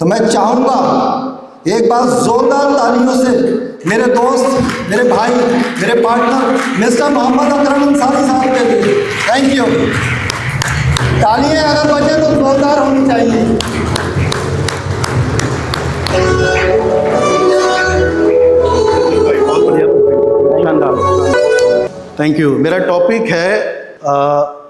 मैं चाहूँगा एक बार जोरदार तालियों से मेरे दोस्त, मेरे भाई, मेरे पार्टनर मिस्टर मोहम्मद अकरम अंसारी साहब के लिए थैंक यू। तालियां अगर बचे तो जोरदार होनी चाहिए। Thank you. मेरा टॉपिक है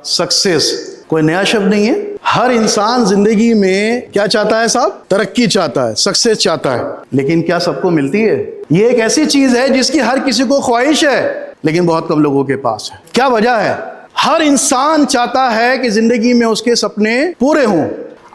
सक्सेस। कोई नया शब्द नहीं है। हर इंसान जिंदगी में क्या चाहता है साहब? तरक्की चाहता है, सक्सेस चाहता है, लेकिन क्या सबको मिलती है? ये एक ऐसी चीज है जिसकी हर किसी को ख्वाहिश है, लेकिन बहुत कम लोगों के पास है। क्या वजह है? हर इंसान चाहता है कि जिंदगी में उसके सपने पूरे हों।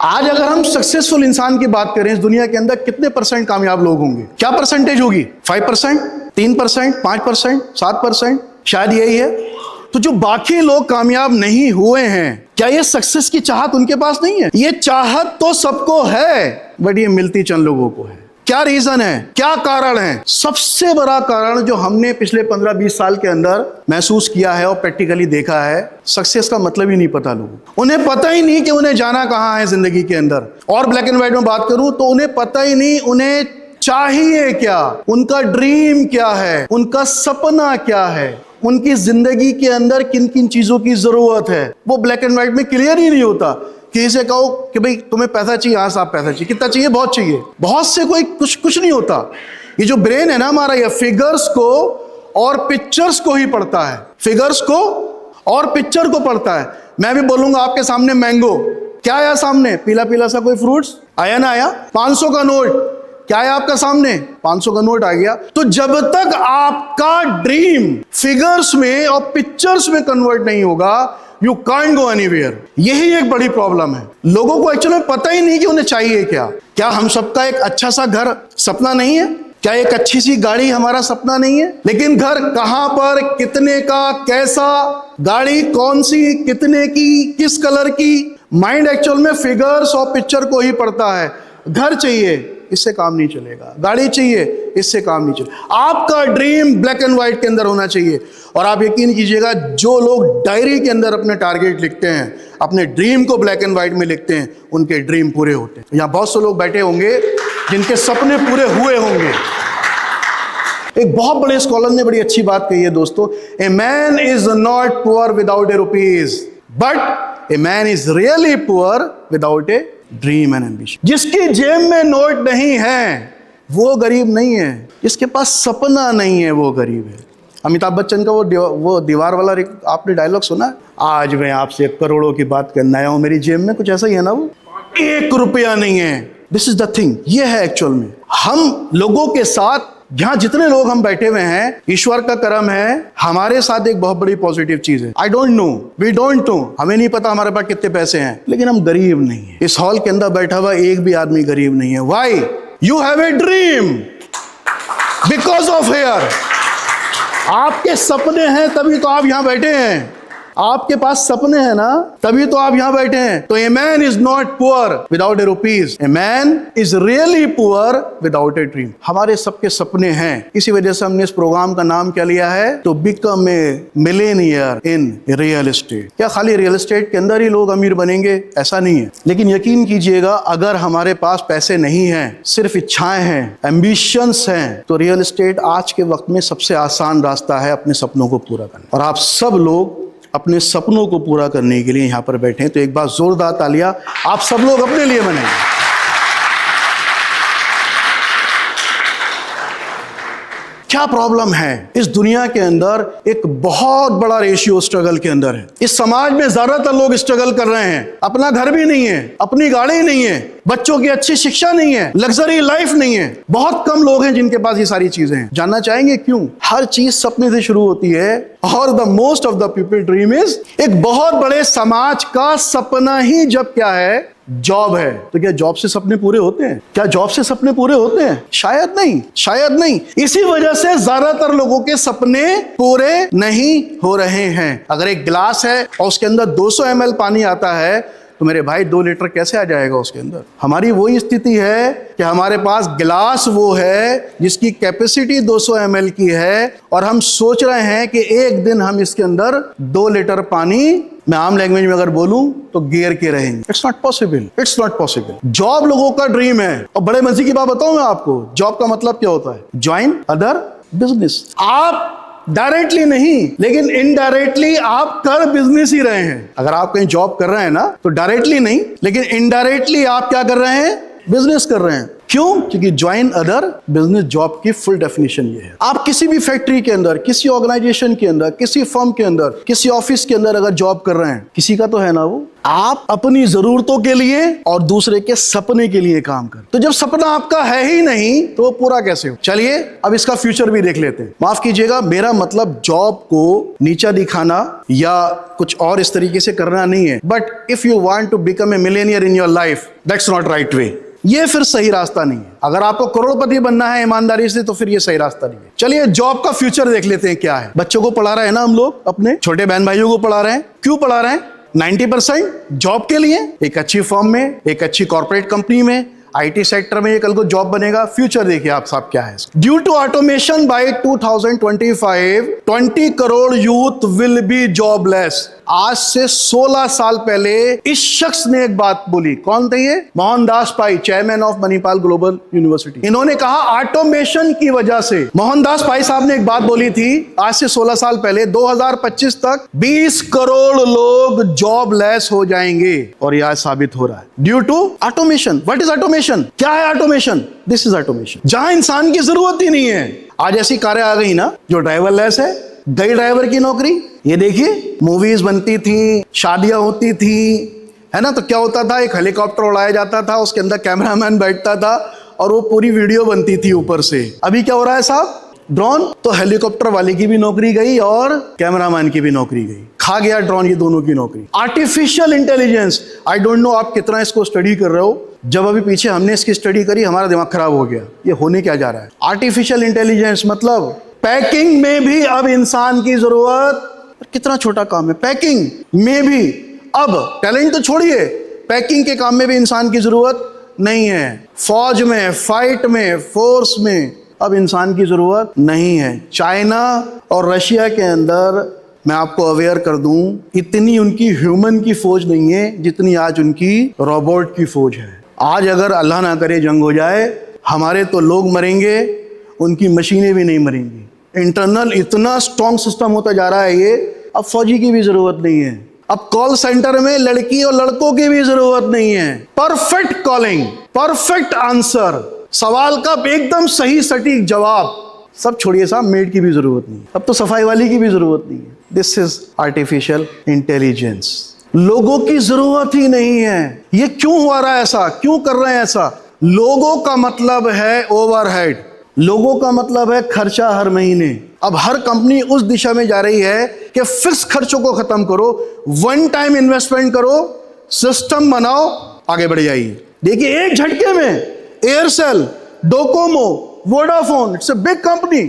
आज अगर हम सक्सेसफुल इंसान की बात करें, इस दुनिया के अंदर कितने परसेंट कामयाब लोग होंगे? क्या परसेंटेज होगी? 5%, 3%, 5%, 7%? शायद यही है। तो जो बाकी लोग कामयाब नहीं हुए हैं, क्या ये सक्सेस की चाहत उनके पास नहीं है? ये चाहत तो सबको है, बट ये मिलती चंद लोगों को है। क्या रीजन है? क्या कारण है? सबसे बड़ा कारण जो हमने पिछले 15-20 साल के अंदर महसूस किया है और प्रैक्टिकली देखा है, सक्सेस का मतलब ही नहीं पता लोगों को। उन्हें पता ही नहीं कि उन्हें जाना कहाँ है जिंदगी के अंदर। और ब्लैक एंड व्हाइट में बात करूं तो उन्हें पता ही नहीं उन्हें चाहिए क्या, उनका ड्रीम क्या है, उनका सपना क्या है, उनकी जिंदगी के अंदर किन किन चीजों की जरूरत है, वो ब्लैक एंड व्हाइट में क्लियर ही नहीं होता। किसी से कहो कि भाई तुम्हें पैसा चाहिए, हाँ साहब पैसा चाहिए, कितना चाहिए? बहुत चाहिए। बहुत से कोई कुछ नहीं होता। ये जो ब्रेन है ना हमारा, ये फिगर्स को और पिक्चर्स को ही पढ़ता है, फिगर्स को और पिक्चर को पढ़ता है। मैं भी बोलूंगा आपके सामने मैंगो, क्या आया सामने? पीला पीला सा कोई फ्रूट्स आया ना आया? 500 का नोट क्या है आपका सामने? 500 का नोट आ गया। तो जब तक आपका ड्रीम फिगर्स में और पिक्चर्स में कन्वर्ट नहीं होगा, यू कांट गो एनीवेयर। यही एक बड़ी प्रॉब्लम है। लोगों को एक्चुअली पता ही नहीं कि उन्हें चाहिए क्या। क्या हम सबका एक अच्छा सा घर सपना नहीं है? क्या एक अच्छी सी गाड़ी हमारा सपना नहीं है? लेकिन घर कहां पर, कितने का, कैसा, गाड़ी कौन सी, कितने की, किस कलर की, माइंड एक्चुअल में फिगर्स और पिक्चर को ही पढ़ता है। घर चाहिए, इससे काम नहीं चलेगा। गाड़ी चाहिए, इससे काम नहीं चलेगा। आपका ड्रीम ब्लैक एंड व्हाइट के अंदर होना चाहिए। और आप यकीन कीजिएगा, जो लोग डायरी के अंदर अपने टारगेट लिखते हैं, अपने ड्रीम को ब्लैक एंड व्हाइट में लिखते हैं, उनके ड्रीम पूरे होते हैं। यहाँ बहुत से लोग बैठे होंगे जिनके सपने पूरे हुए होंगे। एक बहुत बड़े स्कॉलर ने बड़ी अच्छी बात कही है दोस्तों, a man is not poor without A rupees, but a man is really poor without a dream and ambition. जिसकी जेब में नोट नहीं है वो गरीब नहीं है, जिसके पास सपना नहीं है वो गरीब है। अमिताभ बच्चन का वो दीवार वाला आपने डायलॉग सुना है? आज मैं आपसे करोड़ों की बात करना आया हूं, मेरी जेब में कुछ ऐसा ही है ना, वो 1 रुपया नहीं है। This is the thing. ये है एक्चुअल में हम लोगों के साथ, जहां जितने लोग हम बैठे हुए हैं, ईश्वर का करम है, हमारे साथ एक बहुत बड़ी पॉजिटिव चीज है। I don't know, we don't know, हमें नहीं पता हमारे पास कितने पैसे हैं, लेकिन हम गरीब नहीं है। इस हॉल के अंदर बैठा हुआ एक भी आदमी गरीब नहीं है। Why? You have a dream, because of here. आपके सपने हैं तभी तो आप यहां बैठे हैं। आपके पास सपने हैं ना, तभी तो आप यहां बैठे हैं। तो a man is not poor without A rupees, a man is really poor without a dream. हमारे सबके सपने हैं, इसी वजह से हमने इस प्रोग्राम का नाम क्या लिया है? तो become a millionaire in real estate. क्या खाली रियल एस्टेट के अंदर ही लोग अमीर बनेंगे? ऐसा नहीं है। लेकिन यकीन कीजिएगा, अगर हमारे पास पैसे नहीं हैं, सिर्फ इच्छाएं हैं, एम्बिशंस हैं, तो रियल एस्टेट आज के वक्त में सबसे आसान रास्ता है अपने सपनों को पूरा करना। और आप सब लोग अपने सपनों को पूरा करने के लिए यहां पर बैठे हैं, तो एक बार जोरदार तालियां आप सब लोग अपने लिए बनाएं। क्या प्रॉब्लम है इस दुनिया के अंदर? एक बहुत बड़ा रेशियो स्ट्रगल के अंदर है। इस समाज में ज्यादातर लोग स्ट्रगल कर रहे हैं। अपना घर भी नहीं है, अपनी गाड़ी नहीं है, बच्चों की अच्छी शिक्षा नहीं है, लग्जरी लाइफ नहीं है। बहुत कम लोग हैं जिनके पास ये सारी चीजें हैं। जानना चाहेंगे क्यों? हर चीज सपने से शुरू होती है, और the most of the people dream is, एक बहुत बड़े समाज का सपना ही जब क्या है? जॉब है। तो क्या जॉब से सपने पूरे होते हैं? क्या जॉब से सपने पूरे होते हैं? शायद नहीं, शायद नहीं। इसी वजह से ज्यादातर लोगों के सपने पूरे नहीं हो रहे हैं। अगर एक गिलास है और उसके अंदर 200 ml पानी आता है, तो मेरे भाई 2 लीटर कैसे आ जाएगा उसके अंदर? हमारी वही स्थिति है कि हमारे पास गिलास वो है जिसकी कैपेसिटी 200 ml की है, और हम सोच रहे हैं कि एक दिन हम इसके अंदर 2 लीटर पानी मैं आम लैंग्वेज में अगर बोलूं तो गियर के रहेंगे। It's not possible, it's not possible. Job लोगों का ड्रीम है। और बड़े मजे की बात बताऊं मैं आपको, जॉब का मतलब क्या होता है? Join other business. आप डायरेक्टली नहीं लेकिन इनडायरेक्टली आप कर बिजनेस ही रहे हैं। अगर आप कहीं जॉब कर रहे हैं ना तो डायरेक्टली नहीं लेकिन इनडायरेक्टली आप क्या कर रहे हैं? बिजनेस कर रहे हैं। क्यों? क्योंकि ज्वाइन अदर बिजनेस जॉब की फुल डेफिनेशन ये है। आप किसी भी फैक्ट्री के अंदर, किसी ऑर्गेनाइजेशन के अंदर, किसी फर्म के अंदर, किसी ऑफिस के अंदर अगर जॉब कर रहे हैं, किसी का तो है ना वो, आप अपनी जरूरतों के लिए और दूसरे के सपने के लिए काम कर। तो जब सपना आपका है ही नहीं तो वो पूरा कैसे हो? चलिए अब इसका फ्यूचर भी देख लेते हैं। माफ कीजिएगा, मेरा मतलब जॉब को नीचा दिखाना या कुछ और इस तरीके से करना नहीं है। But if you want to become a millionaire in your life, that's not right way. ये फिर सही रास्ता नहीं है। अगर आपको करोड़पति बनना है ईमानदारी से तो फिर ये सही रास्ता नहीं है। चलिए जॉब का फ्यूचर देख लेते हैं क्या है। बच्चों को पढ़ा रहे हैं ना हम लोग, अपने छोटे बहन भाइयों को पढ़ा रहे हैं। क्यों पढ़ा रहे हैं? 90% जॉब के लिए, एक अच्छी फर्म में, एक अच्छी कॉर्पोरेट कंपनी में, आईटी सेक्टर में ये कल को जॉब बनेगा। फ्यूचर देखिए आप साहब क्या है। Due to automation by 2025 20 crore youth will be jobless. आज से 16 साल पहले इस शख्स ने एक बात बोली। कौन थे ये? Mohandas Pai, chairman of Manipal global university. इन्होंने कहा ऑटोमेशन की वजह से, मोहनदास पाई साहब ने एक बात बोली थी आज से 16 साल पहले, 2025 तक 20 करोड़ लोग जॉबलेस हो जाएंगे। और यह आज साबित हो रहा है due to automation. What is automation? क्या है ऑटोमेशन? This is automation. जहां इंसान की जरूरत ही नहीं है। आज ऐसी कारें आ गई ना जो ड्राइवरलेस है। गई ड्राइवर की नौकरी। ये देखिए मूवीज बनती थी, शादियां होती थी, है ना, तो क्या होता था? एक हेलीकॉप्टर उड़ाया जाता था, उसके अंदर कैमरामैन बैठता था और वो पूरी वीडियो बनती थी ऊपर से। अभी क्या हो रहा है साहब? ड्रोन। तो हेलीकॉप्टर वाले की भी नौकरी गई और कैमरामैन की भी नौकरी गई। खा गया ड्रोन ये दोनों की नौकरी। Artificial intelligence, I don't no आप कितना इसको स्टडी कर रहे हो। जब अभी पीछे हमने इसकी स्टडी करी हमारा दिमाग खराब हो गया। ये होने क्या जा रहा है? आर्टिफिशियल इंटेलिजेंस मतलब पैकिंग में भी अब इंसान की जरूरत। कितना छोटा काम है, पैकिंग में भी अब, टैलेंट तो छोड़िए, पैकिंग के काम में भी इंसान की जरूरत नहीं है। फौज में, फाइट में, फोर्स में अब इंसान की जरूरत नहीं है। चाइना और रशिया के अंदर मैं आपको अवेयर कर दूं, इतनी उनकी ह्यूमन की फौज नहीं है जितनी आज उनकी रोबोट की फौज है। आज अगर अल्लाह ना करे जंग हो जाए, हमारे तो लोग मरेंगे, उनकी मशीनें भी नहीं मरेंगी। इंटरनल इतना स्ट्रॉन्ग सिस्टम होता जा रहा है ये, अब फौजी की भी जरूरत नहीं है। अब कॉल सेंटर में लड़की और लड़कों की भी जरूरत नहीं है। परफेक्ट कॉलिंग, परफेक्ट आंसर, सवाल का एकदम सही सटीक जवाब। सब छोड़िए साहब, मेड की भी जरूरत नहीं, अब तो सफाई वाली की भी जरूरत नहीं है। This is artificial intelligence. लोगों की जरूरत ही नहीं है। ये क्यों हो रहा है ऐसा? क्यों कर रहे हैं ऐसा? लोगों का मतलब है ओवरहेड, लोगों का मतलब है खर्चा हर महीने। अब हर कंपनी उस दिशा में जा रही है कि फिक्स खर्चों को खत्म करो, वन टाइम इन्वेस्टमेंट करो, सिस्टम बनाओ, आगे बढ़ जाइए। देखिए एक झटके में Aircel, Docomo, Vodafone, it's a big company,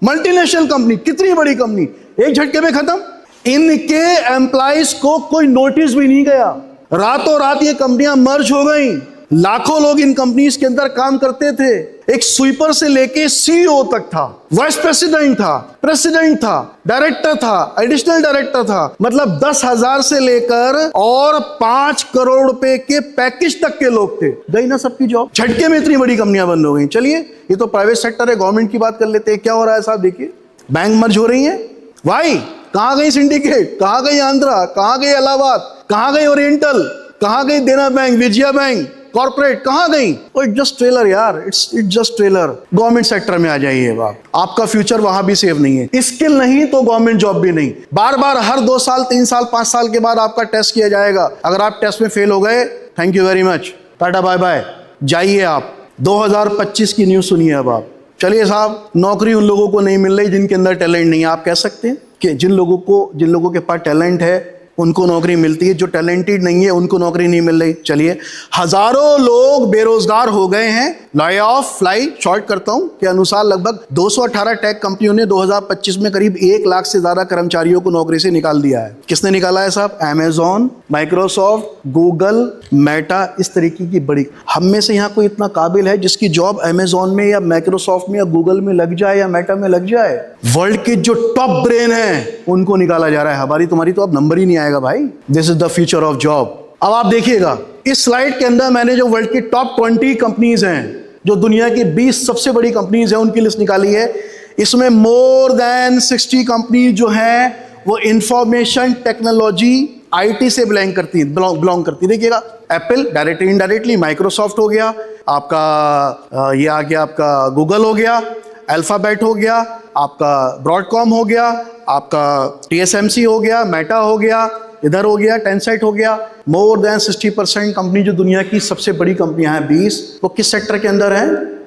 multinational company, कितनी बड़ी कंपनी, एक झटके में खत्म। इनके एम्प्लॉइज को कोई नोटिस भी नहीं गया, रातों रात ये कंपनियां मर्ज हो गई। लाखों लोग इन कंपनीज के अंदर काम करते थे। एक स्वीपर से लेके सीईओ तक था, वाइस प्रेसिडेंट था, प्रेसिडेंट था, डायरेक्टर था, एडिशनल डायरेक्टर था, मतलब 10,000 से लेकर और 5 करोड़ रुपए के पैकेज तक के लोग थे। गई ना सबकी जॉब, झटके में इतनी बड़ी कंपनियां बंद हो गई। चलिए ये तो प्राइवेट सेक्टर है, गवर्नमेंट की बात कर लेते हैं। क्या हो रहा है साहब? देखिए बैंक मर्ज हो रही है। भाई कहां गई सिंडिकेट, कहां गई आंध्रा, कहां गई इलाहाबाद, कहां गई ओरिएंटल, कहां गई देना बैंक, विजया बैंक, कॉर्पोरेट, कहां गई? इट्स जस्ट ट्रेलर यार, it's just trailer. Government sector में आ जाइए बाप, आपका फ्यूचर वहां भी सेफ नहीं है। स्किल नहीं तो गवर्नमेंट जॉब भी नहीं। बार बार हर 2 साल, 3 साल, 5 साल के बाद आपका टेस्ट किया जाएगा। अगर आप टेस्ट में फेल हो गए, thank you very much, tata bye bye, जाइए आप। 2025 की न्यूज सुनिए अब आप। चलिए साहब, नौकरी उन लोगों को नहीं मिल रही जिनके अंदर टैलेंट नहीं है। आप कह सकते हैं कि जिन लोगों के पास टैलेंट है उनको नौकरी मिलती है, जो टैलेंटेड नहीं है उनको नौकरी नहीं मिल रही। चलिए हजारों लोग बेरोजगार हो गए हैं। लॉ ऑफ फ्लाई शॉर्ट करता हूं के अनुसार लगभग 218 टेक कंपनियों ने 2025 में करीब 1 लाख से ज्यादा कर्मचारियों को नौकरी से निकाल दिया है। किसने निकाला है साहब? अमेजॉन, माइक्रोसॉफ्ट, गूगल, मेटा, इस तरीके की बड़ी। हम में से यहाँ कोई इतना काबिल है जिसकी जॉब अमेजॉन में या माइक्रोसॉफ्ट में या गूगल में लग जाए या मेटा में लग जाए? वर्ल्ड के जो टॉप ब्रेन है उनको निकाला जा रहा है। हमारी तुम्हारी तो अब नंबर ही नहीं आएगा आएगा भाई। This is the future of job. अब आप देखिएगा इस स्लाइड के अंदर मैंने जो वर्ल्ड की टॉप 20 कंपनीज हैं, जो दुनिया की 20 सबसे बड़ी कंपनीज हैं, उनकी लिस्ट निकाली है। इसमें मोर देन 60 कंपनी जो हैं वो इंफॉर्मेशन टेक्नोलॉजी आईटी से बिलोंग करती है। देखिएगा एप्पल डायरेक्टली इनडायरेक्टली, माइक्रोसॉफ्ट हो गया आपका, ये आ गया आपका गूगल हो गया, अल्फाबेट हो गया आपका, ब्रॉडकॉम हो गया आपका, TSMC हो गया, मेटा हो गया, इधर हो गया टेंसेट हो गया। मोर देन 60% कंपनी जो दुनिया की सबसे बड़ी कंपनियां हैं 20, वो किस सेक्टर के अंदर है?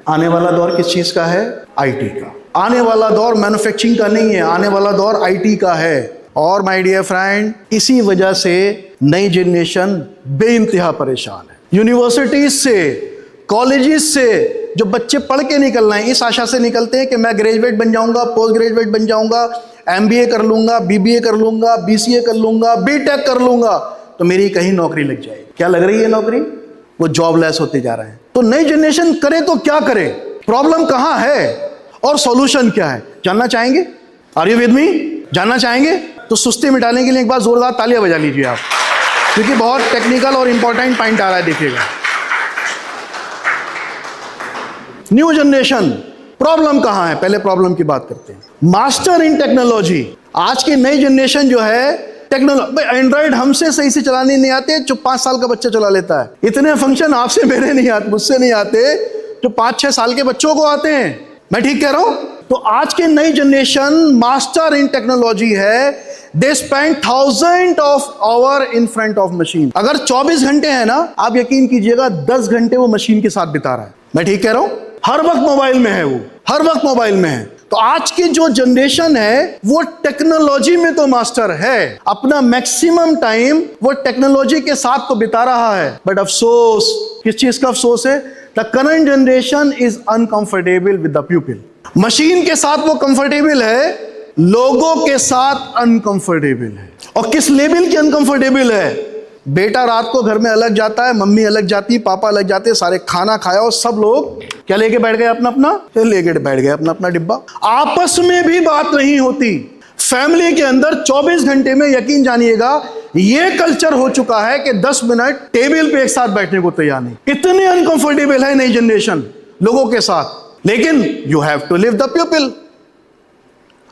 आने वाला दौर किस चीज का है? आईटी का। आने वाला दौर मैन्युफैक्चरिंग का नहीं है, आने वाला दौर आईटी का है। और माय डियर फ्रेंड, इसी वजह से नई जनरेशन बेइंतहा परेशान है। यूनिवर्सिटीज से, कॉलेजेस से जो बच्चे पढ़ के निकल रहे हैं, इस आशा से निकलते हैं कि मैं ग्रेजुएट बन जाऊंगा, पोस्ट ग्रेजुएट बन जाऊंगा, MBA कर लूंगा, BBA कर लूंगा, BCA कर लूंगा, BTech कर लूंगा तो मेरी कहीं नौकरी लग जाएगी। क्या लग रही है नौकरी? वो जॉबलेस होते जा रहे हैं। तो नई जनरेशन करे तो क्या करे? प्रॉब्लम कहां है और सॉल्यूशन क्या है? जानना चाहेंगे? Are you with me? जानना चाहेंगे? तो सुस्ती मिटाने के लिए एक बार जोरदार तालियां बजा लीजिए आप, क्योंकि बहुत टेक्निकल और इंपॉर्टेंट पॉइंट आ रहा है। देखिएगा न्यू जनरेशन, प्रॉब्लम कहां है? पहले प्रॉब्लम की बात करते हैं। Master in technology. आज की नई जनरेशन जो है टेक्नोलॉजी, एंड्रॉइड हमसे सही से चलाने नहीं आते, जो 5 साल का बच्चा चला लेता है। इतने फंक्शन आपसे मेरे नहीं आते, मुझसे नहीं आते, जो 5-6 साल के बच्चों को आते हैं। मैं ठीक कह रहा हूं? तो आज की नई जनरेशन मास्टर इन टेक्नोलॉजी है। They spend 1000 of hour in front of machine. अगर 24 घंटे है ना, आप यकीन कीजिएगा 10 घंटे वो मशीन के साथ बिता रहा है। मैं ठीक कह रहा हूं? हर वक्त मोबाइल में है, वो हर वक्त मोबाइल में है। तो आज की जो जनरेशन है वो टेक्नोलॉजी में तो मास्टर है, अपना मैक्सिमम टाइम वो टेक्नोलॉजी के साथ तो बिता रहा है। बट अफसोस, किस चीज का अफसोस है? The current generation is uncomfortable with the people. Machine के साथ वो कंफर्टेबल है, लोगों के साथ अनकंफर्टेबल है। और किस लेवल की अनकंफर्टेबल है? बेटा रात को घर में अलग जाता है, मम्मी अलग जाती है, पापा अलग जाते हैं, सारे खाना खाया और सब लोग क्या लेके बैठ गए? अपना अपना लेके बैठ गए अपना अपना डिब्बा। आपस में भी बात नहीं होती। फैमिली के अंदर 24 घंटे में, यकीन जानिएगा, ये कल्चर हो चुका है कि 10 मिनट टेबल पे एक साथ बैठने को तैयार नहीं। इतने अनकंफर्टेबल है नई जनरेशन लोगों के साथ। लेकिन you have to live the people.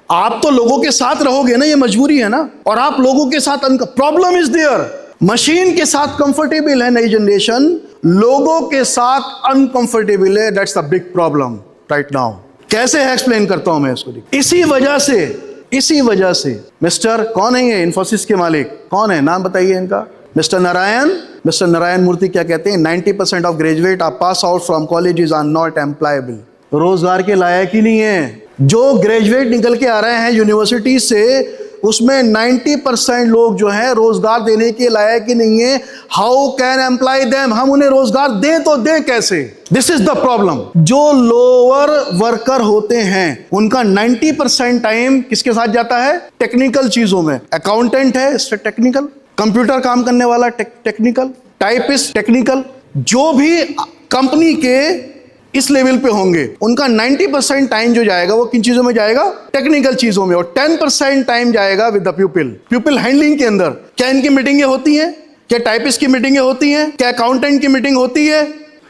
आप तो लोगों के साथ रहोगे ना, ये मजबूरी है ना। और आप लोगों के साथ, प्रॉब्लम इज देयर। मशीन के साथ कंफर्टेबल है नई जनरेशन, लोगों के साथ अनकंफर्टेबल है। That's the big problem right now. कैसे है एक्सप्लेन करता हूं मैं इसको। इसी वजह से मिस्टर, कौन है ये इन्फोसिस के मालिक? कौन है? नाम बताइए इनका। मिस्टर नारायण मूर्ति क्या कहते हैं? 90% of graduate are pass out from colleges are not employable. रोजगार के लायक ही नहीं है। जो ग्रेजुएट निकल के आ रहे हैं यूनिवर्सिटी से, उसमें 90% लोग जो हैं रोजगार देने के लायक ही नहीं है। How can employ them? हम उन्हें रोजगार दें तो दें कैसे? This is the problem. जो लोअर वर्कर होते हैं उनका 90% टाइम किसके साथ जाता है? टेक्निकल चीजों में। अकाउंटेंट है, टेक्निकल। कंप्यूटर काम करने वाला टेक्निकल। Typist technical. जो भी कंपनी के इस लेवल पे होंगे, उनका 90% टाइम जो जाएगा वो किन चीजों में जाएगा? टेक्निकल चीजों में। और 10% टाइम जाएगा विद द पीपल हैंडलिंग के अंदर। क्या इनकी मीटिंगें होती हैं? क्या टाइपिस्ट की मीटिंगें होती हैं? क्या अकाउंटेंट की मीटिंग होती है?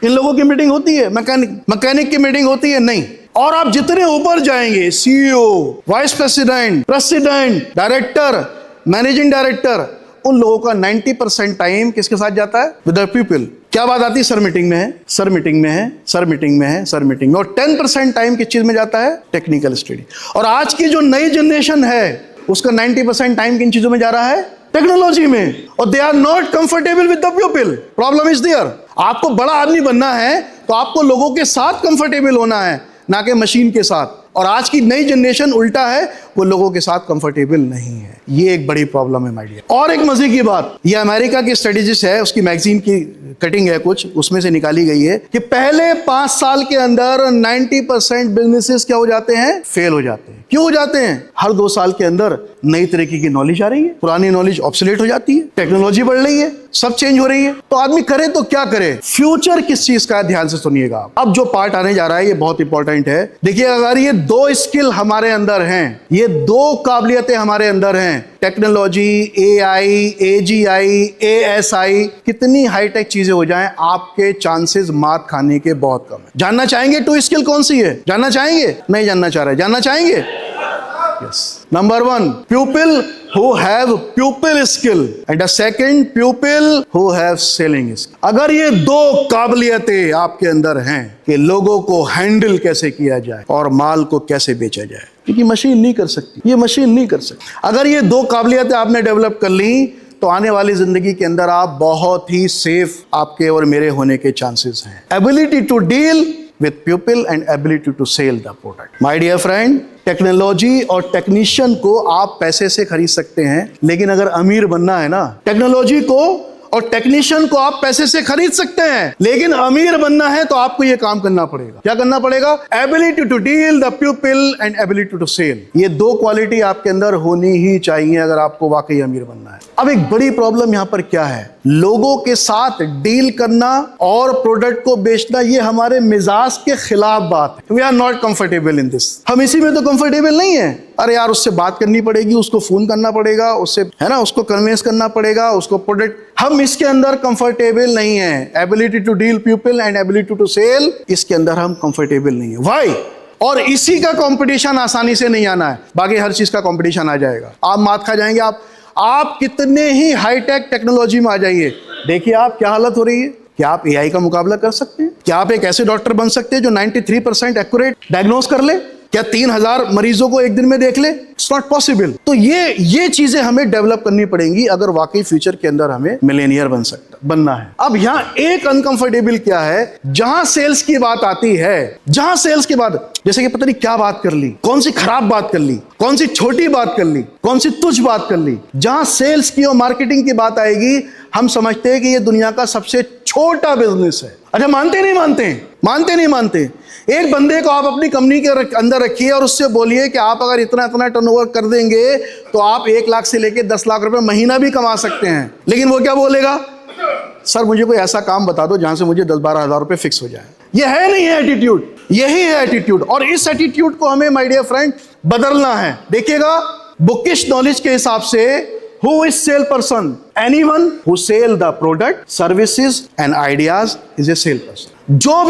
इन लोगों की मीटिंग होती है? मैकेनिक की मीटिंग होती है? नहीं। और आप जितने ऊपर जाएंगे, CEO, vice president, director, managing director, उन लोगों का 90% टाइम किसके साथ जाता है? With the people. क्या बात आती है? सर मीटिंग में है, सर मीटिंग में है, सर मीटिंग में है, सर मीटिंग में। और 10% टाइम किस चीज में जाता है? Technical study. और आज की जो नई जनरेशन है उसका 90% टाइम किन चीजों में जा रहा है? टेक्नोलॉजी में। और they are not comfortable with the people. Problem is there. आपको बड़ा आदमी बनना है तो आपको लोगों के साथ कंफर्टेबल होना है, ना कि मशीन के साथ। और आज की नई जनरेशन उल्टा है, वो लोगों के साथ कंफर्टेबल नहीं है। ये एक बड़ी प्रॉब्लम है माय डियर। और एक मजे की बात, ये अमेरिका की स्ट्रेटेजिस्ट है, उसकी मैगजीन की कटिंग है कुछ, उसमें से निकाली गई है कि पहले 5 साल के अंदर 90% बिजनेसेस क्या हो जाते हैं? फेल हो जाते हैं। क्यों हो जाते हैं? हर 2 साल के अंदर नई तरीके की नॉलेज आ रही है, पुरानी नॉलेज ऑब्सोलेट हो जाती है, टेक्नोलॉजी बढ़ रही है। सब चेंज हो रही है, तो आदमी करे तो क्या करे? फ्यूचर किस चीज का है, ध्यान से सुनिएगा। अब जो पार्ट आने जा रहा है ये बहुत इंपॉर्टेंट है। देखिए, अगर ये दो स्किल हमारे अंदर हैं, ये दो काबिलियतें हमारे अंदर हैं, टेक्नोलॉजी, एआई, एजीआई, एएसआई, कितनी हाईटेक चीजें हो जाएं, आपके चांसेस मात खाने के बहुत कम है। जानना चाहेंगे टू स्किल कौन सी है? जानना चाहेंगे? नहीं जानना चाह रहे, जानना चाहेंगे? Yes. Number 1, pupil who have pupil skill and the second pupil who have selling skill. अगर ये दो काबिलियतें आपके अंदर हैं कि लोगों को हैंडल कैसे किया जाए और माल को कैसे बेचा जाए, क्योंकि मशीन नहीं कर सकती, ये मशीन नहीं कर सकती। अगर ये दो काबिलियतें आपने डेवलप कर ली तो आने वाली जिंदगी के अंदर आप बहुत ही सेफ आपके और मेरे होने के चांसेस हैं। Ability to deal with pupil and ability to sell the product. My dear friend, technology और टेक्नीशियन को आप पैसे से खरीद सकते हैं, लेकिन अगर अमीर बनना है ना, टेक्नोलॉजी को और टेक्नीशियन को आप पैसे से खरीद सकते हैं, लेकिन अमीर बनना है तो आपको यह काम करना पड़ेगा। क्या करना पड़ेगा? Ability to deal, the people and ability to sell. ये दो क्वालिटी आपके अंदर होनी ही चाहिए अगर आपको वाकई अमीर बनना है। अब एक बड़ी प्रॉब्लम यहां पर क्या है? लोगों के साथ डील करना और प्रोडक्ट को बेचना, ये हमारे मिजाज के खिलाफ बात है। We are not comfortable in this. हम इसी में तो कंफर्टेबल नहीं है। अरे यार, उससे बात करनी पड़ेगी, उसको फोन करना पड़ेगा, उससे है ना, उसको कन्विंस करना पड़ेगा, उसको प्रोडक्ट, हम इसके अंदर कंफर्टेबल नहीं है। Ability to deal people and ability to sell, इसके अंदर हम कंफर्टेबल नहीं है। व्हाई? और इसी का कंपटीशन आसानी से नहीं आना है, बाकी हर चीज का कंपटीशन आ जाएगा, आप मात खा जाएंगे। आप कितने ही हाईटेक टेक्नोलॉजी में आ जाइए, देखिए आप क्या हालत हो रही है। क्या आप एआई का मुकाबला कर सकते हैं? क्या आप एक ऐसे डॉक्टर बन सकते हैं जो 93% एक्यूरेट डायग्नोस कर ले? क्या 3000 मरीजों को एक दिन में देख ले? It's not possible. तो ये चीजें हमें डेवलप करनी पड़ेंगी अगर वाकई फ्यूचर के अंदर हमें मिलेनियर बनना है। अब यहाँ एक अनकंफर्टेबल क्या है, जहां सेल्स की बात आती है, जहां सेल्स की बात, जैसे कि पता नहीं क्या बात कर ली, कौन सी खराब बात कर ली, कौन सी छोटी बात कर ली, कौन सी तुच्छ बात कर ली, जहां सेल्स की और मार्केटिंग की बात आएगी, हम समझते हैं कि ये दुनिया का सबसे छोटा बिजनेस है। अच्छा, मानते नहीं मानते। एक बंदे को आप अपनी कंपनी के अंदर रखिए और उससे बोलिए कि आप अगर इतना टर्नओवर कर देंगे तो आप 1 लाख से लेके 10 लाख रुपए महीना भी कमा सकते हैं, लेकिन वो क्या बोलेगा? सर, मुझे कोई ऐसा काम बता दो जहां से मुझे 10-12 हजार रुपए फिक्स हो जाए। ये है नहीं है एटीट्यूड, यही है एटीट्यूड। और इस एटीट्यूड को हमें, माय डियर फ्रेंड, बदलना है। देखिएगा, बुकिश नॉलेज के हिसाब से who is sale person? Anyone who sell the product, services and ideas is a sale person. जो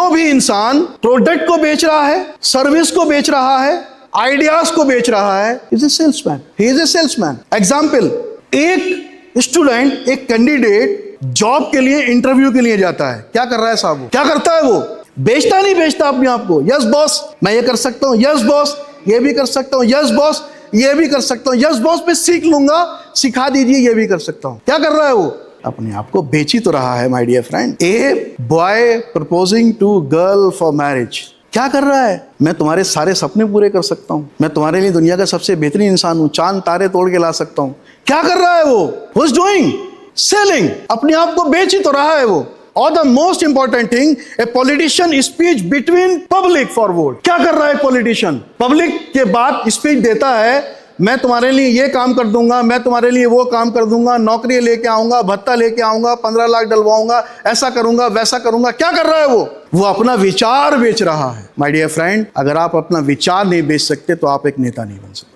भी इंसान प्रोडक्ट को बेच रहा है, सर्विस को बेच रहा है, आइडियाज को बेच रहा है, is a salesman. He is a salesman. Example, एक स्टूडेंट, एक कैंडिडेट जॉब के लिए, इंटरव्यू के लिए जाता है। क्या कर रहा है साहब? क्या करता है वो? बेचता नहीं बेचता अपने आप को। यस बॉस, मैं ये कर सकता हूँ। यस बॉस, ये भी कर सकता हूँ। यस बॉस, ये भी कर सकता हूं। यस बॉस, मैं सीख लूंगा, सिखा दीजिए, ये भी कर सकता हूं। क्या कर रहा है वो? अपने आप को बेच ही तो रहा है, my dear friend. A boy proposing to girl for marriage, क्या कर रहा है? मैं तुम्हारे सारे सपने पूरे कर सकता हूं, मैं तुम्हारे लिए दुनिया का सबसे बेहतरीन इंसान हूं, चांद तारे तोड़ के ला सकता हूं। क्या कर रहा है वो? Who is doing? Selling. अपने आप को बेच ही तो रहा है वो। और the most important thing, a politician speech between public for vote. क्या कर रहा है पॉलिटिशियन? पब्लिक के बाद स्पीच देता है, मैं तुम्हारे लिए ये काम कर दूंगा, मैं तुम्हारे लिए वो काम कर दूंगा, नौकरी लेके आऊंगा, भत्ता लेके आऊंगा, 15 लाख डलवाऊंगा, ऐसा करूंगा, वैसा करूंगा। क्या कर रहा है वो अपना विचार बेच रहा है। माय डियर फ्रेंड, अगर आप अपना विचार नहीं बेच सकते तो आप एक नेता नहीं बन सकते।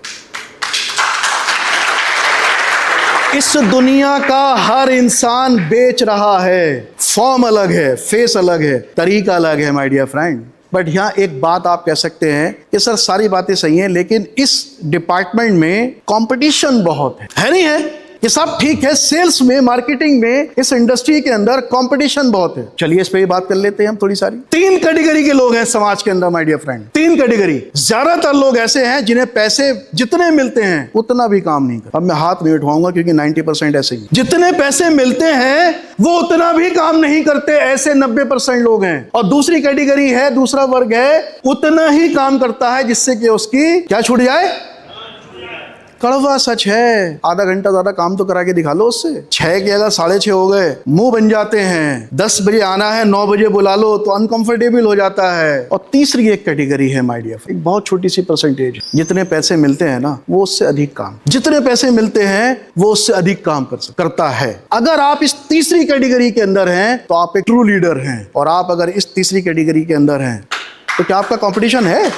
इस दुनिया का हर इंसान बेच रहा है। फॉर्म अलग है, फेस अलग है, तरीका अलग है, माय डियर फ्रेंड। बट यहाँ एक बात आप कह सकते हैं कि सर सारी बातें सही हैं, लेकिन इस डिपार्टमेंट में कंपटीशन बहुत है नहीं है? ये सब ठीक है, सेल्स में, मार्केटिंग में, इस इंडस्ट्री के अंदर कंपटीशन बहुत है। चलिए इस पे ही बात कर लेते हैं हम थोड़ी सारी। 3 कैटेगरी के लोग हैं समाज के अंदर, माय डियर फ्रेंड। 3 कैटेगरी। ज्यादातर लोग ऐसे हैं जिन्हें पैसे जितने मिलते हैं उतना भी काम नहीं करते। अब मैं हाथ नहीं उठाऊंगा क्योंकि 90% ऐसे ही, जितने पैसे मिलते हैं वो उतना भी काम नहीं करते, ऐसे 90% लोग हैं। और दूसरी कैटेगरी है, दूसरा वर्ग है, उतना ही काम करता है जिससे कि उसकी क्या छूट जाए, कड़वा सच है। आधा घंटा ज्यादा काम तो करा के दिखा लो उससे। 6 के अगर 6:30 हो गए, मुंह बन जाते हैं। 10 बजे आना है, 9 बजे बुला लो तो अनकंफर्टेबल हो जाता है। और तीसरी एक कैटेगरी है माय डियर, एक बहुत छोटी सी परसेंटेज, जितने पैसे मिलते हैं ना वो उससे अधिक काम, जितने पैसे मिलते हैं वो उससे अधिक काम करता है। अगर आप इस तीसरी कैटेगरी के अंदर हैं तो आप एक ट्रू लीडर हैं। और आप अगर इस तीसरी कैटेगरी के अंदर हैं तो क्या आपका कंपटीशन है?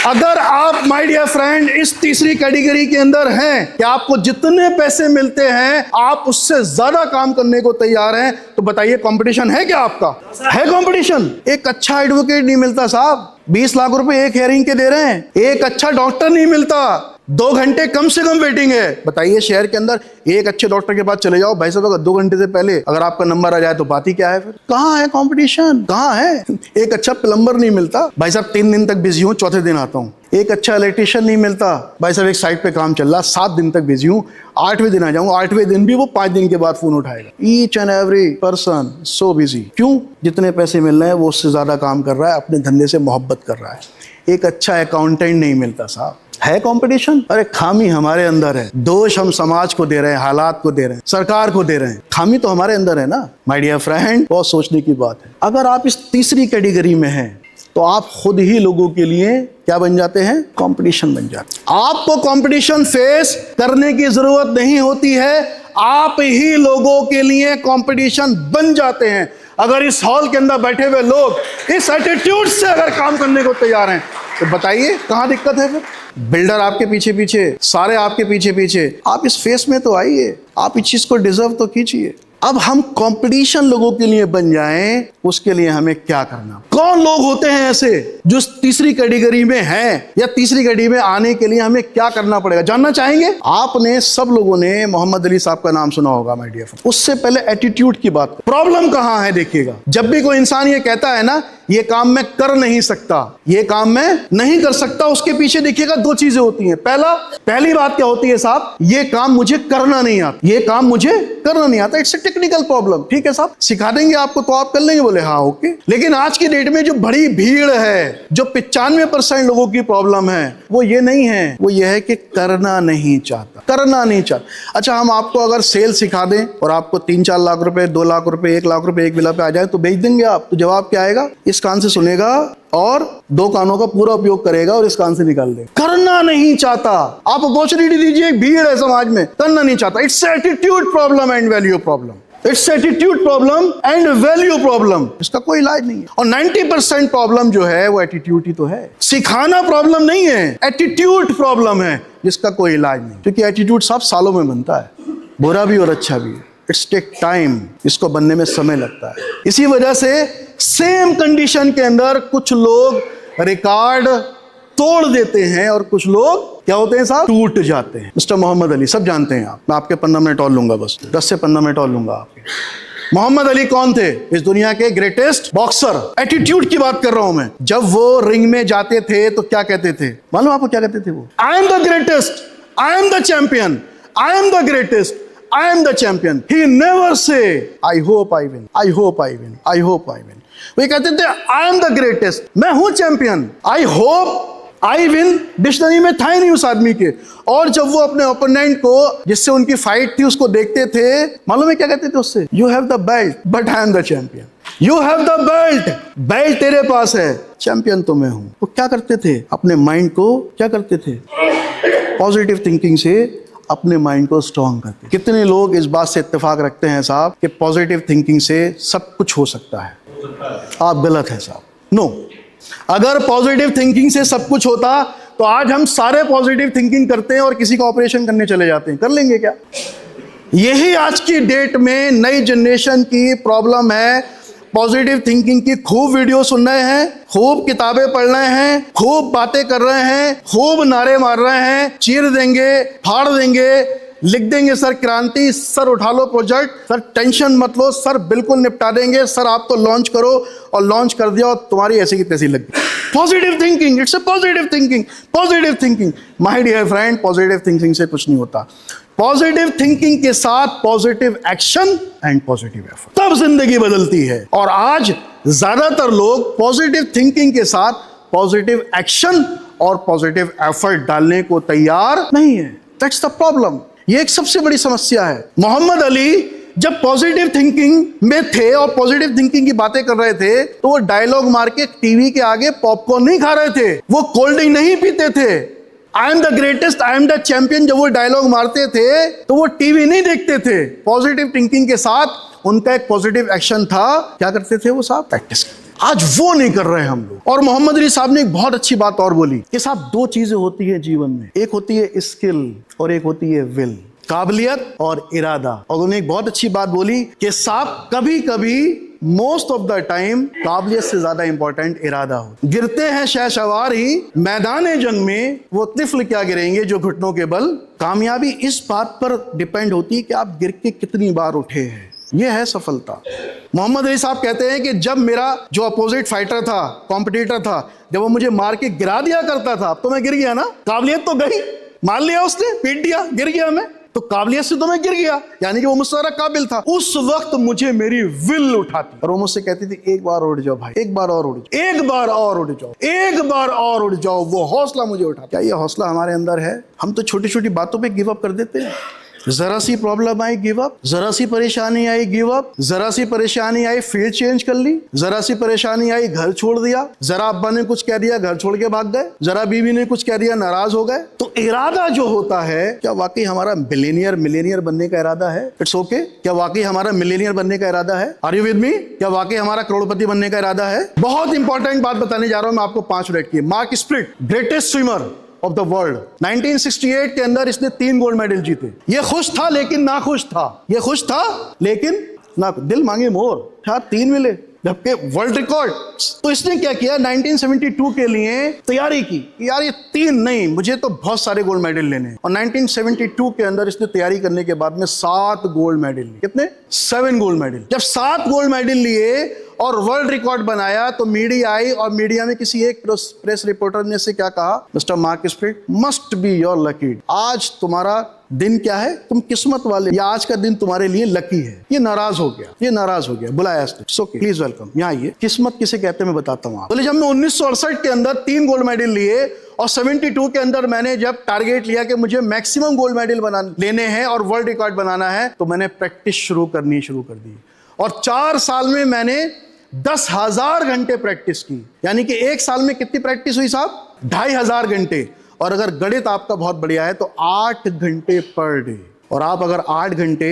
अगर आप माय डियर फ्रेंड इस तीसरी कैटेगरी के अंदर हैं कि आपको जितने पैसे मिलते हैं आप उससे ज्यादा काम करने को तैयार हैं, तो बताइए कंपटीशन है क्या आपका? है कंपटीशन। एक अच्छा एडवोकेट नहीं मिलता साहब, 20 लाख रुपए एक हेयरिंग के दे रहे हैं। एक अच्छा डॉक्टर नहीं मिलता, 2 घंटे कम से कम वेटिंग है। बताइए शहर के अंदर एक अच्छे डॉक्टर के पास चले जाओ भाई साहब, अगर 2 घंटे से पहले अगर आपका नंबर आ जाए तो बात ही क्या है फिर? कहाँ है कंपटीशन? कहाँ है? एक अच्छा प्लम्बर नहीं मिलता भाई साहब, 3 दिन तक बिजी हूँ, चौथे दिन आता हूँ। एक अच्छा इलेक्ट्रिशियन नहीं मिलता भाई साहब, एक साइट पे काम चल रहा, 7 दिन तक बिजी हूँ, 8वें दिन आ जाऊँ, 8वें दिन भी वो 5 दिन के बाद फोन उठाएगा। Each and every person so busy. क्यों? जितने पैसे मिल रहे हैं वो उससे ज्यादा काम कर रहा है, अपने धंधे से मोहब्बत कर रहा है। एक अच्छा अकाउंटेंट नहीं मिलता साहब। है कंपटीशन? अरे खामी हमारे अंदर है, दोष हम समाज को दे रहे हैं, हालात को दे रहे हैं, सरकार को दे रहे हैं। खामी तो हमारे अंदर है ना माय डियर फ्रेंड। बहुत सोचने की बात है। अगर आप इस तीसरी कैटेगरी में हैं तो आप खुद ही लोगों के लिए क्या बन जाते हैं? कंपटीशन बन जाते हैं। आपको कंपटीशन फेस करने की जरूरत नहीं होती है, आप ही लोगों के लिए कंपटीशन बन जाते हैं। अगर इस हॉल के अंदर बैठे हुए लोग इस एटीट्यूड से अगर काम करने को तैयार हैं तो बताइए कहां दिक्कत है फिर? बिल्डर आपके पीछे पीछे, सारे आपके पीछे पीछे, आप इस फेस में तो आइए, आप इस चीज को डिजर्व तो कीजिए। अब हम कंपटीशन लोगों के लिए बन जाएं, उसके लिए हमें क्या करना? कौन लोग होते हैं ऐसे जो तीसरी कैटेगरी में हैं, या तीसरी कैटेगरी में आने के लिए हमें क्या करना पड़ेगा? जानना चाहेंगे? आपने सब लोगों ने मोहम्मद अली साहब का नाम सुना होगा माय डियर फ्रेंड। उससे पहले एटीट्यूड की बात। प्रॉब्लम कहां है देखिएगा। जब भी कोई इंसान ये कहता है ना ये काम मैं कर नहीं सकता, ये काम मैं नहीं कर सकता, उसके पीछे देखिएगा 2 चीजें होती हैं। पहली बात क्या होती है साहब? ये काम मुझे करना नहीं आता, ये काम मुझे करना नहीं आता। It's a technical problem. ठीक है साहब, सिखा देंगे आपको तो आप कर लेंगे। बोले हाँ ओके। लेकिन आज की डेट में जो बड़ी भीड़ है, जो 95% लोगों की प्रॉब्लम है, वो ये नहीं है, वो ये है कि करना नहीं चाहता, करना नहीं चाहता। अच्छा, हम आपको अगर सेल सिखा दें और आपको 3-4 लाख रुपए, 2 लाख रुपए, 1 लाख रुपए एक बिला पे आ जाए तो बेच देंगे आप? तो जवाब क्या आएगा? इस कान से सुनेगा और 2 कानों का पूरा उपयोग करेगा और इस कान से निकाल देगा। करना नहीं चाहता। आप अपॉर्चुनिटी दीजिए, भीड़ है समाज में, करना नहीं चाहता। It's attitude problem and value problem. It's attitude problem and value problem. इसका कोई इलाज नहीं है। और 90% प्रॉब्लम जो है वो एटीट्यूड ही तो है। सिखाना प्रॉब्लम नहीं है, एटीट्यूड प्रॉब्लम है जिसका कोई इलाज नहीं। क्योंकि एटीट्यूड सब सालों में बनता है, बुरा भी और अच्छा भी। इट्स टेक टाइम, इसको बनने में समय लगता है। इसी वजह से सेम कंडीशन के अंदर कुछ लोग रिकॉर्ड तोड़ देते हैं और कुछ लोग क्या होते हैं साहब? टूट जाते हैं। मिस्टर मोहम्मद अली सब जानते हैं आप, मैं आपके 15 मिनट और लूंगा, बस 10 से 15 मिनट और लूंगा आपके। मोहम्मद अली कौन थे? इस दुनिया के ग्रेटेस्ट बॉक्सर। एटीट्यूड की बात कर रहा हूं मैं। जब वो रिंग में जाते थे तो क्या कहते थे मालूम आपको? क्या कहते थे वो? I am the greatest, I am the champion, I am the greatest, I am the champion. He never say, I hope I win, I hope I win, I hope I win. वे कहते थे I am the greatest, मैं हूं champion, I hope I win dictionary में था ही नहीं उस आदमी के। और जब वो अपने ओपोनेंट को जिससे उनकी फाइट थी उसको देखते थे, मालूम है क्या कहते थे उससे? You have the belt, but I am the champion. You have the belt, belt तेरे पास है, चैंपियन तो मैं हूं। वो क्या करते थे? अपने माइंड को क्या करते थे? पॉजिटिव थिंकिंग से अपने माइंड को स्ट्रांग करते। कितने लोग इस बात से इत्तेफाक रखते हैं साहब कि पॉजिटिव थिंकिंग से सब कुछ हो सकता है? आप गलत हैं साहब। नो, अगर पॉजिटिव थिंकिंग से सब कुछ होता तो आज हम सारे पॉजिटिव थिंकिंग करते हैं और किसी का ऑपरेशन करने चले जाते हैं। कर लेंगे क्या? यही आज की डेट में नई जनरेशन की प्रॉब्लम है। पॉजिटिव थिंकिंग की खूब वीडियो सुन रहे हैं, खूब किताबें पढ़ रहे हैं, खूब बातें कर रहे हैं, खूब नारे मार रहे हैं, चीर देंगे, फाड़ देंगे, लिख देंगे सर क्रांति, सर उठा लो प्रोजेक्ट, सर टेंशन मत लो, सर बिल्कुल निपटा देंगे, सर आप तो लॉन्च करो, और लॉन्च कर दिया और तुम्हारी ऐसी की तैसी लग गई। Positive thinking, it's a positive thinking, positive thinking. My dear friend, positive thinking से कुछ नहीं होता। पॉजिटिव थिंकिंग के साथ positive action and positive effort, तब जिंदगी बदलती है। और आज ज्यादातर लोग पॉजिटिव थिंकिंग के साथ पॉजिटिव एक्शन और पॉजिटिव एफर्ट डालने को तैयार नहीं है। That's the problem. ये एक सबसे बड़ी समस्या है। मोहम्मद अली जब पॉजिटिव थिंकिंग में थे और पॉजिटिव थिंकिंग की बातें कर रहे थे तो वो डायलॉग मार के टीवी के आगे पॉपकॉर्न नहीं खा रहे थे, वो कोल्ड ड्रिंक नहीं पीते थे। I am the greatest, I am the champion जब वो डायलॉग मारते थे तो वो टीवी नहीं देखते थे। पॉजिटिव थिंकिंग के साथ उनका एक पॉजिटिव एक्शन था। क्या करते थे वो साहब? प्रैक्टिस। आज वो नहीं कर रहे हैं हम लोग। और मोहम्मद अली साहब ने एक बहुत अच्छी बात और बोली कि साहब दो चीजें होती है जीवन में, एक होती है स्किल और एक होती है विल, काबिलियत और इरादा। और उन्होंने एक बहुत अच्छी बात बोली कि साहब कभी कभी मोस्ट ऑफ द टाइम काबिलियत से ज्यादा इंपॉर्टेंट इरादा हो। गिरते हैं शहसवार ही मैदान जंग में, वो तिफल क्या गिरेंगे जो घुटनों के बल। कामयाबी इस बात पर डिपेंड होती है कि आप गिर के कितनी बार उठे हैं। यह है सफलता। मोहम्मद अली साहब कहते हैं कि जब मेरा जो अपोजिट फाइटर था, कॉम्पिटिटर था, जब वो मुझे मार के गिरा दिया करता था तो मैं गिर गया ना। काबिलियत तो गई, मार लिया उसने, पीट दिया, गिर गया मैं, तो काबिलियत से तो मैं गिर गया, यानी कि वो मुझसे ज्यादा काबिल था। उस वक्त मुझे मेरी विल उठाती और वो मुझसे कहती थी एक बार उठ जाओ भाई, एक बार और उठ जाओ, एक बार और उठ जाओ, एक बार और उठ जाओ। वो हौसला मुझे उठाता। क्या ये हौसला हमारे अंदर है? हम तो छोटी छोटी बातों पे गिव अप कर देते हैं। जरा सी प्रॉब्लम आई गिव अप, जरा सी परेशानी आई गिव अप, जरा सी परेशानी आई फील्ड चेंज कर ली, जरा सी परेशानी आई घर छोड़ दिया, जरा अब्बा ने कुछ कह दिया घर छोड़ के भाग गए, जरा बीवी ने कुछ कह दिया नाराज हो गए। तो इरादा जो होता है, क्या वाकई हमारा मिलेनियर बनने का इरादा है? It's okay. क्या वाकई हमारा मिलेनियर बनने का इरादा है? Are you with me? क्या वाकई हमारा करोड़पति बनने का इरादा है? बहुत इंपॉर्टेंट बात बताने जा रहा हूं मैं आपको 5 मिनट की। Mark spirit, greatest swimmer of the world, 1968 के अंदर इसने 3 गोल्ड मेडल जीते। ये खुश था लेकिन ना खुश था, ये खुश था लेकिन ना, दिल मांगे मोर, क्या 3 मिले जबकि वर्ल्ड रिकॉर्ड। तो इसने क्या किया, 1972 के लिए तैयारी की, यार ये 3 नहीं, मुझे तो बहुत सारे गोल्ड मेडल लेने हैं। और 1972 के अंदर इसने तैयारी करने के बाद में 7 गोल्ड मेडल लिए। कितने? 7 गोल्ड मेडल। जब 7 गोल्ड मेडल लिए और वर्ल्ड रिकॉर्ड बनाया तो मीडिया आई और मीडिया में किसी एक प्रेस रिपोर्टर ने से क्या कहा, mister mark spirit must be your lucky. आज तुम्हारा दिन क्या है, तुम किस्मत वाले, या आज का दिन तुम्हारे लिए लकी है। ये नाराज हो गया, ये नाराज हो गया, बुलाया इसने। ओके प्लीज वेलकम, यहाँ आइए। किस्मत किसे कहते हैं मैं बताता हूँ। बोले जब मैं 1968 के अंदर 3 गोल्ड मेडल लिए और 72 के अंदर मैंने जब टारगेट लिया कि मुझे मैक्सिमम गोल्ड मेडल लेने हैं और वर्ल्ड रिकॉर्ड बनाना है, तो मैंने प्रैक्टिस शुरू कर दी। और 4 साल में मैंने 10,000 घंटे प्रैक्टिस की। यानी कि 1 साल में कितनी प्रैक्टिस हुई साहब? 2,500 घंटे। और अगर गणित आपका बहुत बढ़िया है तो 8 घंटे पर डे। और आप अगर 8 घंटे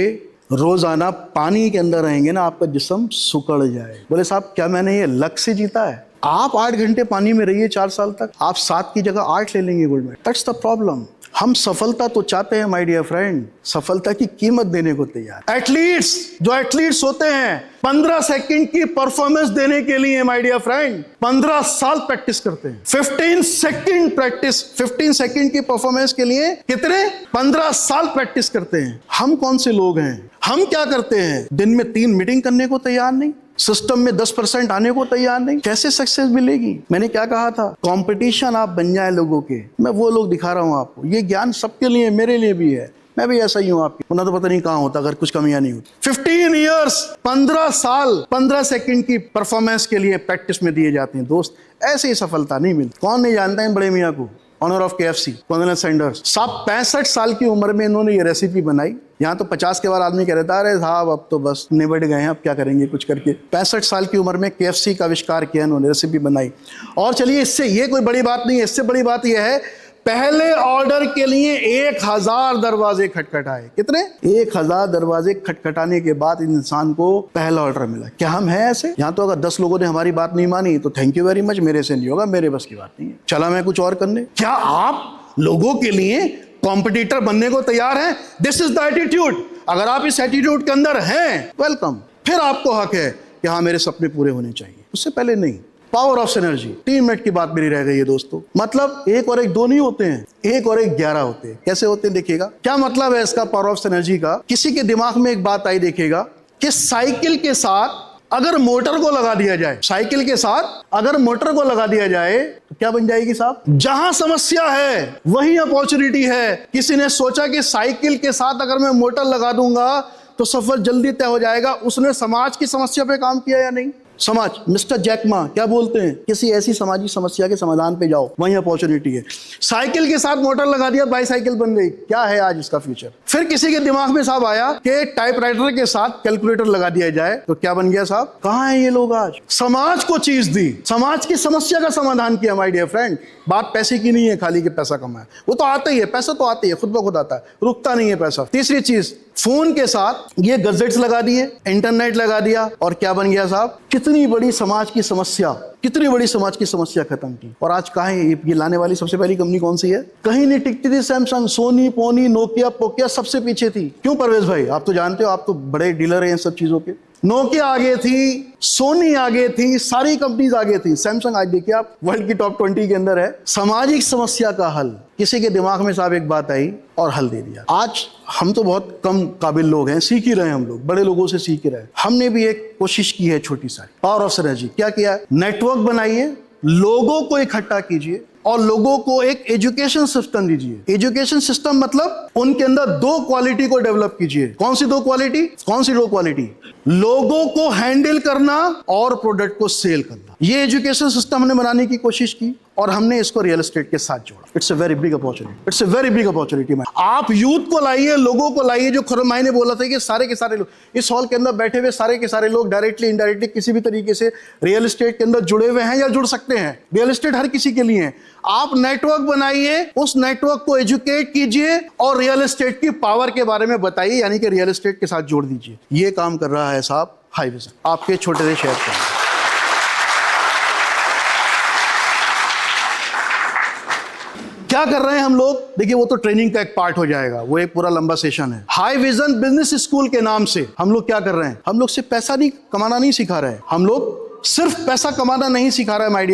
रोजाना पानी के अंदर रहेंगे ना, आपका जिस्म सुकड़ जाए। बोले साहब क्या मैंने ये लक से जीता है? आप 8 घंटे पानी में रहिए 4 साल तक, आप 7 की जगह 8 ले लेंगे gold medal. That's the problem. हम सफलता तो चाहते हैं माय डियर फ्रेंड, सफलता की कीमत देने को तैयार। एथलीट्स, जो एथलीट्स होते हैं 15 सेकंड की परफॉर्मेंस देने के लिए माय डियर फ्रेंड 15 साल प्रैक्टिस करते हैं। 15 सेकंड प्रैक्टिस, 15 सेकंड की परफॉर्मेंस के लिए कितने? 15 साल प्रैक्टिस करते हैं। हम कौन से लोग हैं? हम क्या करते हैं? दिन में 3 मीटिंग करने को तैयार नहीं, सिस्टम में 10% आने को तैयार नहीं। कैसे सक्सेस मिलेगी? मैंने क्या कहा था, कंपटीशन आप बन जाए लोगों के। मैं वो लोग दिखा रहा हूं आपको। ये ज्ञान सबके लिए, मेरे लिए भी है। मैं भी ऐसा ही हूं आपकी, वरना तो पता नहीं कहां होता अगर कुछ कमियां नहीं होती। 15 ईयर्स, 15 साल 15 सेकंड की परफॉर्मेंस के लिए प्रैक्टिस में दिए जाते हैं दोस्त। ऐसे ही सफलता नहीं मिलती। कौन नहीं जानता है बड़े मियाँ को, owner of KFC, colonel Sanders साहब। 65 साल की उम्र में इन्होंने ये रेसिपी बनाई। यहाँ तो 50 के बाद आदमी कह रहा था अरे साहब अब तो बस निबट गए हैं, अब क्या करेंगे कुछ करके। 65 साल की उम्र में KFC का आविष्कार किया इन्होंने, रेसिपी बनाई। और चलिए इससे ये कोई बड़ी बात नहीं है, इससे बड़ी बात यह है पहले ऑर्डर के लिए 1000 दरवाजे खटखटाए। कितने? 1000 दरवाजे खटखटाने के बाद इंसान को पहला ऑर्डर मिला। क्या हम हैं ऐसे? यहाँ तो अगर 10 लोगों ने हमारी बात नहीं मानी तो थैंक यू वेरी मच, मेरे से नहीं होगा, मेरे बस की बात नहीं है, चला मैं कुछ और करने। क्या आप लोगों के लिए कॉम्पिटिटर बनने को तैयार हैं? This is the attitude. अगर आप इस एटीट्यूड के अंदर हैं, वेलकम। फिर आपको हक है कि हाँ मेरे सपने पूरे होने चाहिए, उससे पहले नहीं। पावर ऑफ सिनर्जी, 3 मिनट की बात मेरी रह गई है दोस्तों। मतलब 1 और 1 2 नहीं होते हैं, 1 और 1 11 होते हैं। कैसे होते हैं देखिएगा। क्या मतलब है इसका पावर ऑफ सिनर्जी का? किसी के दिमाग में एक बात आई देखिएगा कि साइकिल के साथ अगर मोटर को लगा दिया जाए, साइकिल के साथ अगर मोटर को लगा दिया जाए तो क्या बन जाएगी साहब? जहां समस्या है वही अपॉर्चुनिटी है। किसी ने सोचा कि साइकिल के साथ अगर मैं मोटर लगा दूंगा तो सफर जल्दी तय हो जाएगा। उसने समाज की समस्या पे काम किया या नहीं? समाज, मिस्टर जैकमा क्या बोलते हैं, किसी ऐसी सामाजिक समस्या के समाधान पे जाओ, वहीं अपॉर्चुनिटी है। साइकिल के साथ मोटर लगा दिया, बाईसाइकिल बन गई, क्या है आज इसका फ्यूचर। फिर किसी के दिमाग में साहब आया कि टाइपराइटर के साथ कैलकुलेटर लगा दिया जाए, तो क्या बन गया साहब। कहां है ये लोग आज। समाज को चीज दी, समाज की समस्या का समाधान किया माय डियर फ्रेंड। बात पैसे की नहीं है खाली कि पैसा कमाए, वो तो आता ही है, पैसा तो आता ही है, खुद ब खुद आता है, रुकता नहीं है पैसा। तीसरी चीज, फोन के साथ ये गजेट्स लगा दिए, इंटरनेट लगा दिया, और क्या बन गया साहब, कितनी बड़ी समाज की समस्या, कितनी बड़ी समाज की समस्या खत्म की। और आज कहां है ये लाने वाली सबसे पहली कंपनी कौन सी है। कहीं नहीं टिकती थी, सैमसंग, सोनी, पोनी, नोकिया, पोकिया सबसे पीछे थी। क्यों परवेज भाई, आप तो जानते हो, आप तो बड़े डीलर हैं इन सब चीजों के। नोकिया आगे थी, सोनी आगे थी, सारी कंपनीज आगे थी। सैमसंग आज देखिए आप वर्ल्ड की टॉप 20 के अंदर है। सामाजिक समस्या का हल, किसी के दिमाग में साहब एक बात आई और हल दे दिया। आज हम तो बहुत कम काबिल लोग हैं, सीख ही रहे हैं हम लोग, बड़े लोगों से सीख ही रहे हैं। हमने भी एक कोशिश की है छोटी सा, पावर ऑफ सिनर्जी। क्या किया है, नेटवर्क बनाइए, लोगों को इकट्ठा कीजिए और लोगों को एक एजुकेशन सिस्टम दीजिए। एजुकेशन सिस्टम मतलब उनके अंदर दो क्वालिटी को डेवलप कीजिए। कौन सी दो क्वालिटी, कौन सी दो क्वालिटी, लोगों को हैंडल करना और प्रोडक्ट को सेल करना। ये एजुकेशन सिस्टम हमने बनाने की कोशिश की और हमने इसको रियल एस्टेट के साथ जोड़ा। It's a very big opportunity, it's a very big opportunity. आप यूथ को लाइए, लोगों को लाइए। जो खुरमाई ने बोला था कि सारे के सारे लोग इस हॉल के अंदर बैठे हुए सारे के सारे लोग डायरेक्टली इनडायरेक्टली किसी भी तरीके से रियल एस्टेट के अंदर जुड़े हुए हैं या जुड़ सकते हैं। रियल एस्टेट हर किसी के लिए है। आप नेटवर्क बनाइए, उस नेटवर्क को एजुकेट कीजिए और रियल एस्टेट की पावर के बारे में बताइए, यानी कि रियल एस्टेट के साथ जोड़ दीजिए। ये काम कर रहा है साहब हाई विजन, आपके छोटे से शहर का। क्या कर रहे हैं हम लोग, देखिए वो तो ट्रेनिंग का एक पार्ट हो जाएगा, वो एक पूरा लंबा सेशन है। हाई विजन बिजनेस स्कूल के नाम से हम लोग क्या कर रहे हैं, हम लोग सिर्फ पैसा नहीं कमाना नहीं सिखा रहे हैं, हम लोग सिर्फ पैसा कमाना नहीं सिखा रहा है माय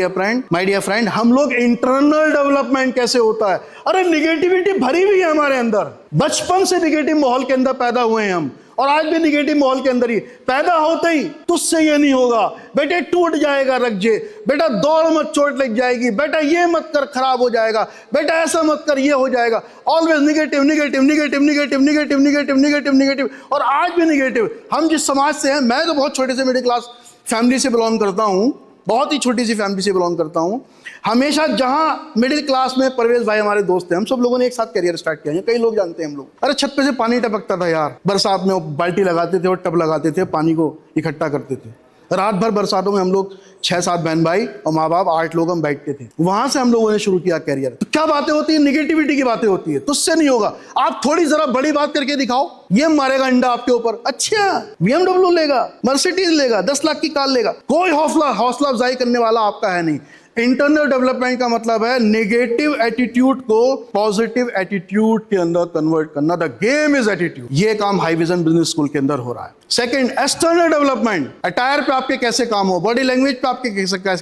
डियर फ्रेंड, हम लोग इंटरनल डेवलपमेंट कैसे होता है। अरे निगेटिविटी भरी हुई है हमारे अंदर, बचपन से निगेटिव माहौल के अंदर पैदा हुए हैं हम, और आज भी निगेटिव माहौल के अंदर ही पैदा होते ही तुझसे ये नहीं होगा, बेटे टूट जाएगा रखजे, बेटा दौड़ मत चोट लग जाएगी, बेटा ये मत कर खराब हो जाएगा, बेटा ऐसा मत कर ये हो जाएगा। Always negative negative negative negative negative negative negative negative, और आज भी निगेटिव। हम जिस समाज से हैं, मैं तो बहुत छोटे से मिडिल क्लास फैमिली से बिलोंग करता हूँ, बहुत ही छोटी सी फैमिली से बिलोंग करता हूँ। हमेशा जहाँ मिडिल क्लास में परवेज भाई हमारे दोस्त हैं, हम सब लोगों ने एक साथ करियर स्टार्ट किया है, कई लोग जानते हैं हम लोग। अरे छत पे से पानी टपकता था यार, बरसात में वो बाल्टी लगाते थे और टब लगाते थे, पानी को इकट्ठा करते थे। रात भर बरसातों में हम लोग 6-7 बहन भाई और माँ बाप 8 लोग हम बैठते थे। वहां से हम लोगों ने शुरू किया कैरियर। तो क्या बातें होती है, निगेटिविटी की बातें होती है, तुझसे नहीं होगा। आप थोड़ी जरा बड़ी बात करके दिखाओ, ये मारेगा अंडा आपके ऊपर, अच्छा BMW लेगा, मर्सिडीज लेगा, 10 लाख की कार लेगा, कोई हौसला अफजाई करने वाला आपका है नहीं। इंटरनल डेवलपमेंट का मतलब है नेगेटिव एटीट्यूड को पॉजिटिव एटीट्यूड के अंदर कन्वर्ट करना। The game is attitude. ये काम हाई विजन बिजनेस स्कूल के अंदर हो रहा है। सेकंड, एक्सटर्नल डेवलपमेंट, अटायर पे आपके कैसे काम हो, बॉडी लैंग्वेज पे आपके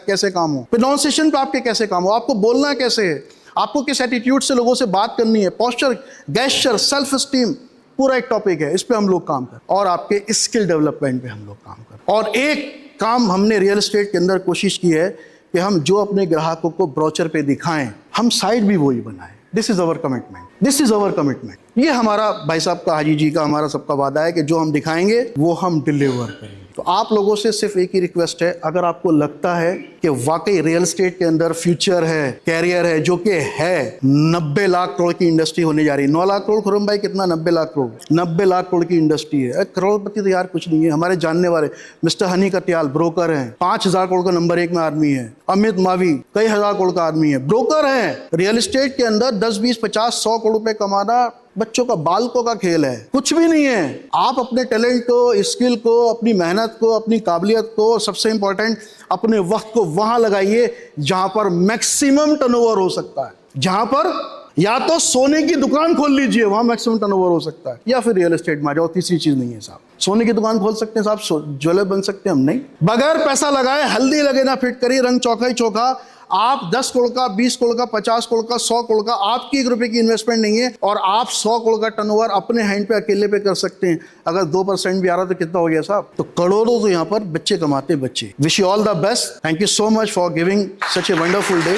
कैसे काम हो, प्रोनाउंसिएशन पे आपके कैसे काम हो, आपको बोलना कैसे है, आपको किस एटीट्यूड से लोगों से बात करनी है, पोस्चर, गेस्चर, सेल्फ एस्टीम, पूरा एक टॉपिक है, इस पे हम लोग काम कर। और आपके स्किल डेवलपमेंट पे हम लोग काम कर। और एक काम हमने रियल एस्टेट के अंदर कोशिश की है कि हम जो अपने ग्राहकों को ब्रोचर पे दिखाएं, हम साइट भी वही बनाएं। This is our commitment, this is our commitment. ये हमारा भाई साहब का, हाजी जी का, हमारा सबका वादा है कि जो हम दिखाएंगे वो हम डिलीवर करेंगे। तो आप लोगों से सिर्फ एक ही रिक्वेस्ट है, अगर आपको लगता है कि वाकई रियल एस्टेट के अंदर फ्यूचर है, कैरियर है, जो कि है 90 लाख करोड़ की इंडस्ट्री होने जा रही है। 9 लाख करोड़ खुरम भाई कितना, 90 लाख करोड़, 90 लाख करोड़ की इंडस्ट्री है। करोड़पति तो यार कुछ नहीं है। हमारे जानने वाले मिस्टर हनी कत्याल ब्रोकर हैं, 5000 करोड़ का नंबर 1 में आदमी है। अमित मावी कई हजार करोड़ का आदमी है, ब्रोकर है। रियल एस्टेट के अंदर 10, 20, 50, 100 करोड़ रुपए कमाना बच्चों का, बालकों का खेल है, कुछ भी नहीं है। आप अपने टैलेंट को, स्किल को, अपनी मेहनत को, अपनी काबिलियत को, सबसे इंपॉर्टेंट अपने वक्त को वहां लगाइए जहां पर मैक्सिमम टर्नओवर हो सकता है। जहां पर या तो सोने की दुकान खोल लीजिए, वहां मैक्सिमम टर्नओवर हो सकता है, या फिर रियल एस्टेट में आ जाओ। तीसरी चीज नहीं है साहब। सोने की दुकान खोल सकते हैं साहब, ज्वेलर बन सकते हैं हम नहीं। बगैर पैसा लगाए, हल्दी लगे ना फिट करिए, रंग चौका ही चौका। आप 10 करोड़ का, 20 करोड़ का, 50 करोड़ का, 100 करोड़ का, आपकी 1 रुपए की इन्वेस्टमेंट नहीं है और आप 100 करोड़ का टर्नओवर अपने हैंड पे अकेले पे कर सकते हैं। अगर 2% भी आ रहा तो कितना हो गया साहब, तो करोड़ों तो यहाँ पर बच्चे कमाते बच्चे। Wish you all the best. Thank you so much for giving such a wonderful day.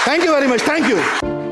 Thank you very much, thank you.